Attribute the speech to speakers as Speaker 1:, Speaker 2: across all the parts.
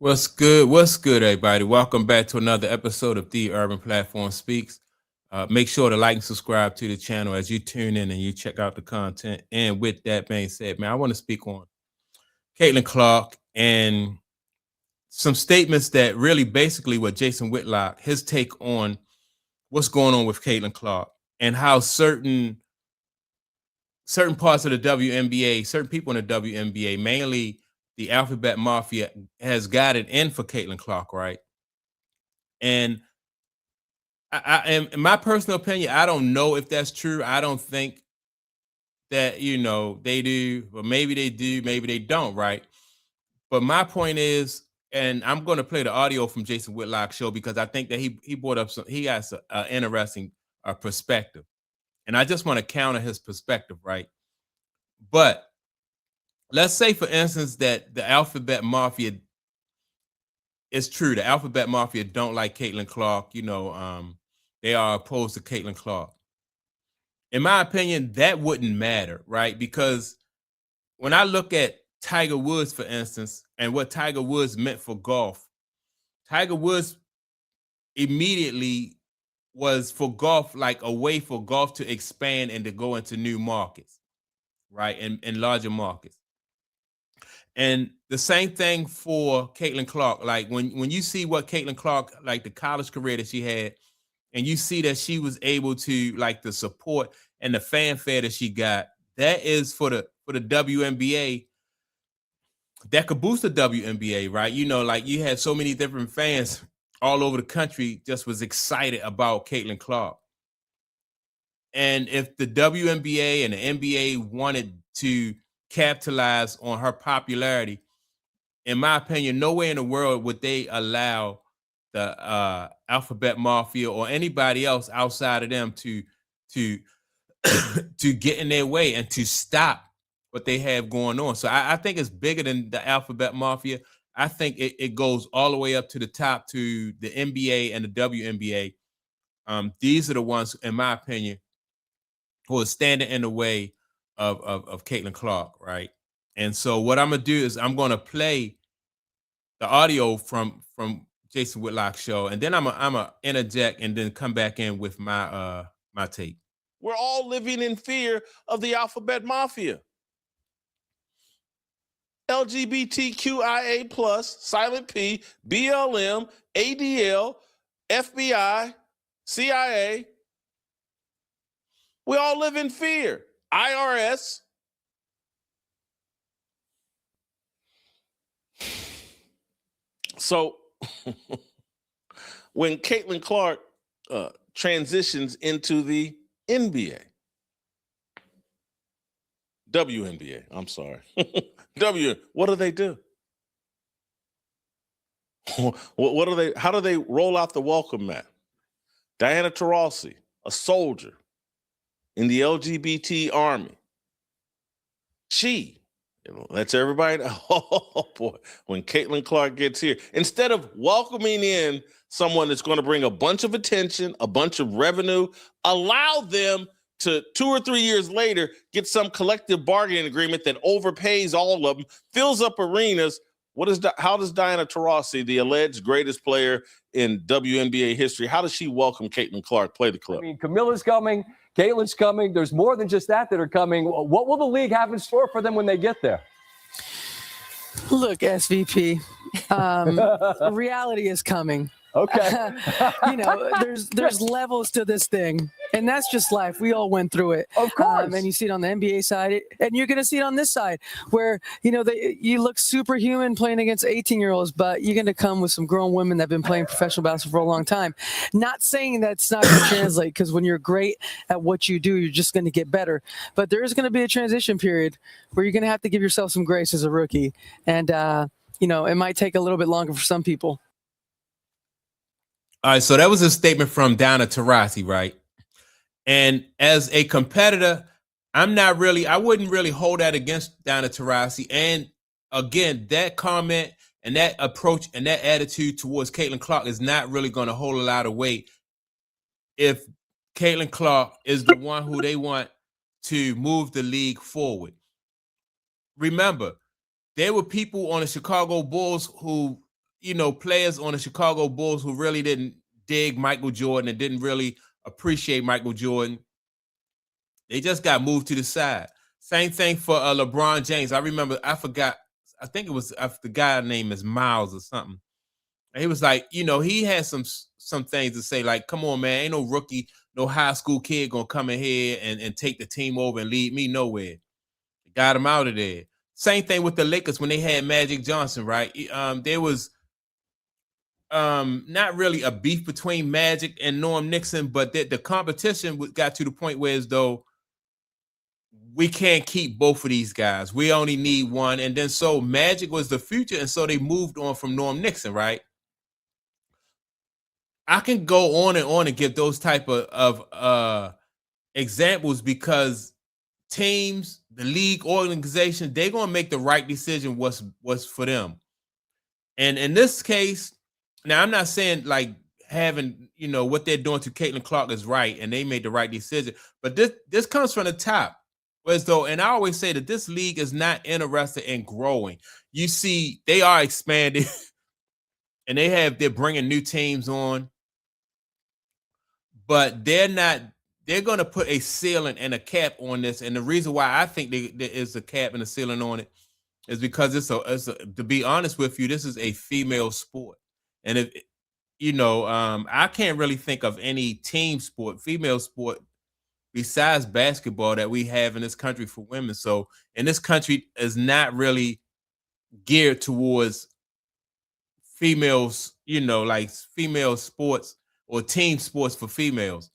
Speaker 1: What's good? What's good, everybody? Welcome back to another episode of The Urban Platform Speaks. Make sure to like and subscribe to the channel as you tune in and you check out the content. And with that being said, man, I want to speak on Caitlin Clark and some statements that really basically what Jason Whtlock, his take on what's going on with Caitlin Clark and how certain parts of the WNBA, certain people in the WNBA, mainly the Alphabet Mafia, has got it in for Caitlin Clark, right? And in my personal opinion, I don't know if that's true. I don't think that they do, or maybe they do, maybe they don't, right? But my point is, and I'm going to play the audio from Jason Whtlock's show because I think that he brought up he has an interesting perspective, and I just want to counter his perspective, right? But let's say, for instance, that the Alphabet Mafia is true. The Alphabet Mafia don't like Caitlin Clark. They are opposed to Caitlin Clark. In my opinion, that wouldn't matter, right? Because when I look at Tiger Woods, for instance, and what Tiger Woods meant for golf, Tiger Woods immediately was for golf, like a way for golf to expand and to go into new markets, right? And larger markets. And the same thing for Caitlin Clark. Like when you see what Caitlin Clark, like the college career that she had, and you see that she was able to, like, the support and the fanfare that she got, that is for the WNBA. That could boost the WNBA, right? Like you had so many different fans all over the country just was excited about Caitlin Clark. And if the WNBA and the NBA wanted to capitalize on her popularity, in my opinion, nowhere in the world would they allow the Alphabet Mafia or anybody else outside of them to to get in their way and to stop what they have going on. So I think it's bigger than the Alphabet Mafia. I think it goes all the way up to the top, to the NBA and the WNBA. These are the ones, in my opinion, who are standing in the way of Caitlin Clark, right? And so what I'm gonna do is I'm gonna play the audio from Jason Whtlock's show, and then I'm a interject and then come back in with my my take.
Speaker 2: We're all living in fear of the Alphabet Mafia. LGBTQIA plus, Silent P, BLM, ADL, FBI, CIA. We all live in fear. IRS. So when Caitlin Clark transitions into the NBA, WNBA, I'm sorry. What do they do? What do they? How do they roll out the welcome mat? Diana Taurasi, a soldier in the LGBT army. She lets everybody know, oh boy, when Caitlin Clark gets here, instead of welcoming in someone that's going to bring a bunch of attention, a bunch of revenue, allow them to 2 or 3 years later get some collective bargaining agreement that overpays all of them, fills up arenas. How does Diana Taurasi, the alleged greatest player in WNBA history, how does she welcome Caitlin Clark? Play the clip.
Speaker 3: I mean, Camilla's coming, Caitlin's coming. There's more than just that are coming. What will the league have in store for them when they get there?
Speaker 4: Look, SVP, reality is coming.
Speaker 3: Okay.
Speaker 4: There's levels to this thing, and that's just life. We all went through it.
Speaker 3: Of course.
Speaker 4: And you see it on the NBA side, and you're going to see it on this side, where, you look superhuman playing against 18-year-olds, but you're going to come with some grown women that have been playing professional basketball for a long time. Not saying that's not going to translate, because when you're great at what you do, you're just going to get better. But there is going to be a transition period where you're going to have to give yourself some grace as a rookie. And, it might take a little bit longer for some people.
Speaker 1: All right, so that was a statement from Diana Taurasi, right? And as a competitor, I wouldn't really hold that against Diana Taurasi. And again, that comment and that approach and that attitude towards Caitlin Clark is not really going to hold a lot of weight if Caitlin Clark is the one who they want to move the league forward. Remember, there were people on the Chicago Bulls who players on the Chicago Bulls who really didn't dig Michael Jordan and didn't really appreciate Michael Jordan. They just got moved to the side. Same thing for LeBron James. I remember, I think it was the guy name is Miles or something. And he was like, he had some things to say, like, come on, man, ain't no rookie, no high school kid gonna come in here and take the team over and lead me nowhere. Got him out of there. Same thing with the Lakers when they had Magic Johnson, right? There was not really a beef between Magic and Norm Nixon, but the competition got to the point where as though we can't keep both of these guys. We only need one. And then so Magic was the future, and so they moved on from Norm Nixon, right? I can go on and give those type of examples because teams, the league organization, they're going to make the right decision what's for them. And in this case, now I'm not saying like having, what they're doing to Caitlin Clark is right and they made the right decision, but this comes from the top. Whereas though, and I always say that this league is not interested in growing. You see, they are expanding and they're bringing new teams on, but they're going to put a ceiling and a cap on this. And the reason why I think there is a cap and a ceiling on it is because to be honest with you, this is a female sport. And if, I can't really think of any team sport, female sport, besides basketball that we have in this country for women. So, and this country is not really geared towards females, like female sports or team sports for females.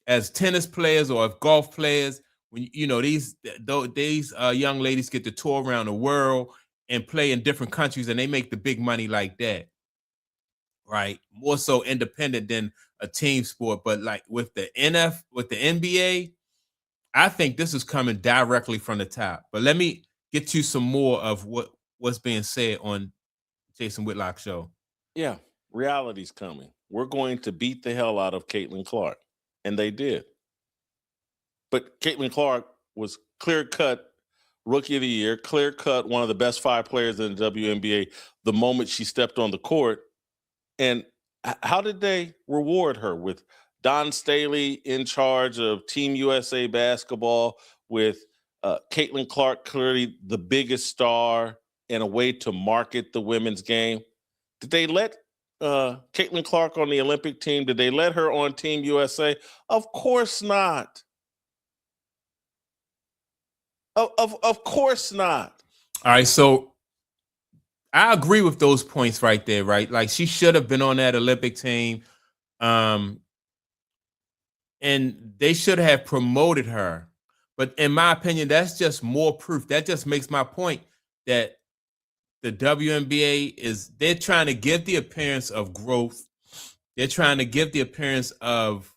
Speaker 1: As tennis players or if golf players, when these young ladies get to tour around the world and play in different countries, and they make the big money like that, right? More so independent than a team sport. But like with the NBA, I think this is coming directly from the top. But let me get you some more of what's being said on Jason Whtlock show.
Speaker 2: Yeah, reality's coming. We're going to beat the hell out of Caitlin Clark. And they did. But Caitlin Clark was clear-cut Rookie of the Year, clear-cut one of the best 5 players in the WNBA the moment she stepped on the court. And how did they reward her? With Don Staley in charge of Team USA basketball, with Caitlin Clark clearly the biggest star and a way to market the women's game. Did they let Caitlin Clark on the Olympic team? Did they let her on Team USA? Of course not. Of course not.
Speaker 1: All right, so I agree with those points right there, right? Like she should have been on that Olympic team. And they should have promoted her. But in my opinion, that's just more proof. That just makes my point that the WNBA they're trying to give the appearance of growth. They're trying to give the appearance of,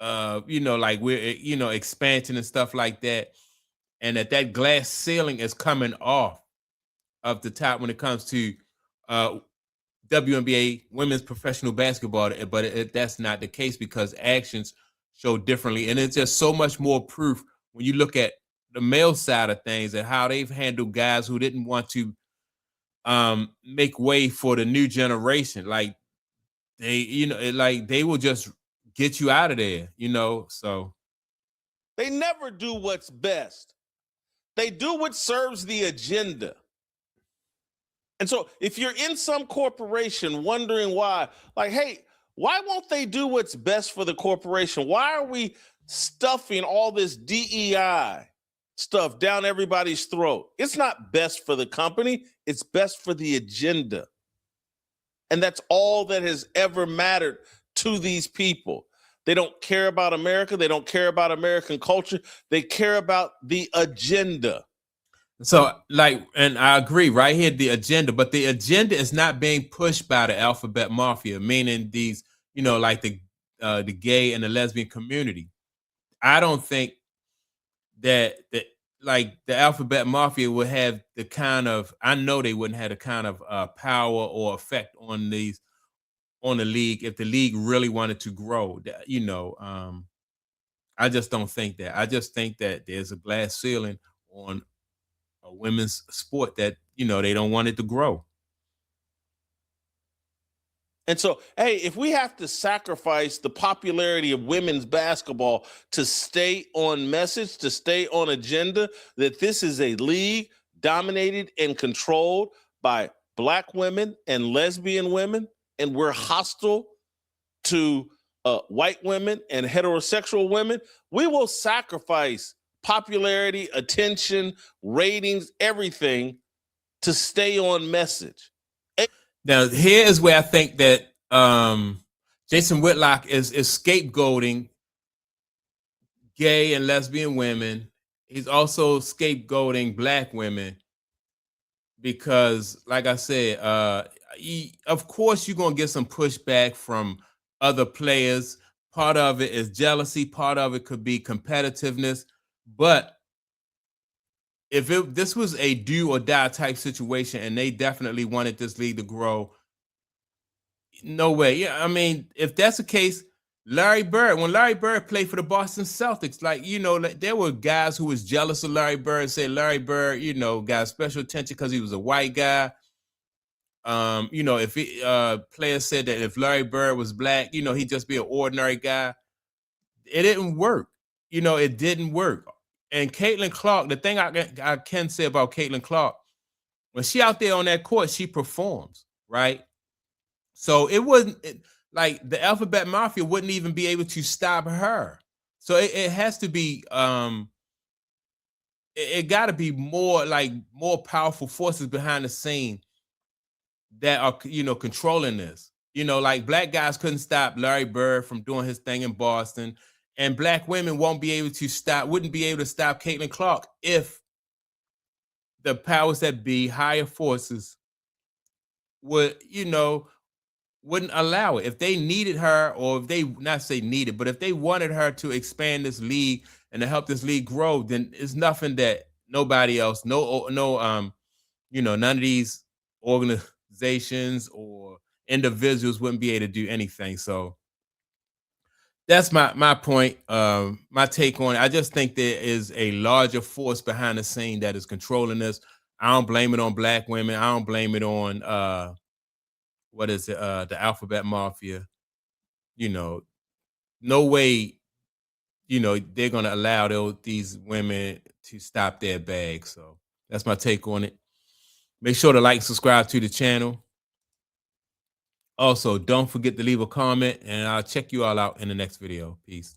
Speaker 1: like we're, expansion and stuff like that. And that glass ceiling is coming off of the top when it comes to WNBA women's professional basketball. But that's not the case because actions show differently. And it's just so much more proof when you look at the male side of things and how they've handled guys who didn't want to make way for the new generation. Like they will just get you out of there, so.
Speaker 2: They never do what's best. They do what serves the agenda. And so if you're in some corporation wondering why, like, hey, why won't they do what's best for the corporation? Why are we stuffing all this DEI stuff down everybody's throat? It's not best for the company. It's best for the agenda. And that's all that has ever mattered to these people. They don't care about America. They don't care about American culture. They care about the agenda.
Speaker 1: So, and I agree right here, the agenda, but the agenda is not being pushed by the alphabet mafia, meaning these, like the gay and the lesbian community. I don't think that the alphabet mafia would have the kind of, I know they wouldn't have the kind of power or effect on the league if the league really wanted to grow. I just don't think that. I just think that there's a glass ceiling on a women's sport that, they don't want it to grow.
Speaker 2: And so, hey, if we have to sacrifice the popularity of women's basketball to stay on message, to stay on agenda, that this is a league dominated and controlled by Black women and lesbian women, and we're hostile to white women and heterosexual women, we will sacrifice popularity, attention, ratings, everything to stay on message.
Speaker 1: Now, here's where I think that Jason Whtlock is scapegoating gay and lesbian women. He's also scapegoating Black women because, like I said, of course you're gonna get some pushback from other players. Part of it is jealousy. Part of it could be competitiveness. But if this was a do or die type situation and they definitely wanted this league to grow, no way. Yeah, I mean, if that's the case, Larry Bird, when Larry Bird played for the Boston Celtics, like, you know, there were guys who was jealous of Larry Bird, said Larry Bird, you know, got special attention because he was a white guy. You know, if players said that if Larry Bird was Black, you know, he'd just be an ordinary guy. It didn't work. You know, it didn't work. And Caitlin Clark, the thing I can say about Caitlin Clark, when she out there on that court, she performs, right? So it wasn't like the Alphabet Mafia wouldn't even be able to stop her. So it has to be, it got to be more powerful forces behind the scene that are, you know, controlling this. You know, like Black guys couldn't stop Larry Bird from doing his thing in Boston. And Black women wouldn't be able to stop Caitlin Clark if the powers that be, higher forces, would, you know, wouldn't allow it. If they needed her, or if they not say needed, but if they wanted her to expand this league and to help this league grow, then it's nothing that nobody else, you know, none of these organizations or individuals wouldn't be able to do anything. So that's my point, my take on it. I just think there is a larger force behind the scene that is controlling this. I don't blame it on Black women. I don't blame it on the Alphabet Mafia. You know, no way, you know, they're gonna allow these women to stop their bag. So that's my take on it. Make sure to like and subscribe to the channel. Also, don't forget to leave a comment, and I'll check you all out in the next video. Peace.